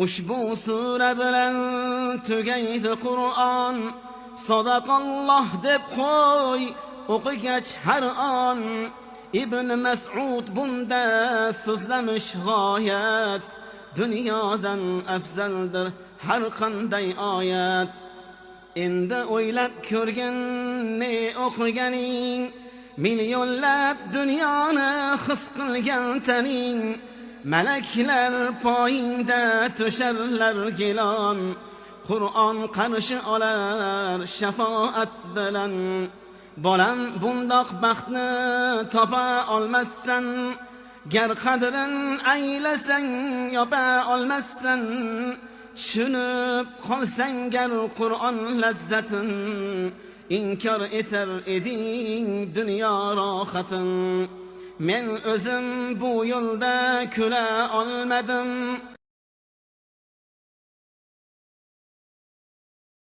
ushbu sura bilan tugaydi Qur'on. Sadaqalloh deb qo'y o'qigach har on. Ibn Mas'ud bunda so'zlamish g'oyat, dunyodan afzaldir har qanday oyat. Endi o'ylab ko'rgin ne o'qiganing, millionlab dunyoni his qilgan taning. Malaklar poyingda to'sharlar gilon, Qur'on qarshi olar shafoat bilan. Bolam bundoq baxtni topa olmassan, gar qadrin aylasang yopa olmassan. Tushunib qolsang gar Qur'on lazzatin, inkor etar eding dunyo rohatin. Men o'zim bu yo'lda kula olmadim,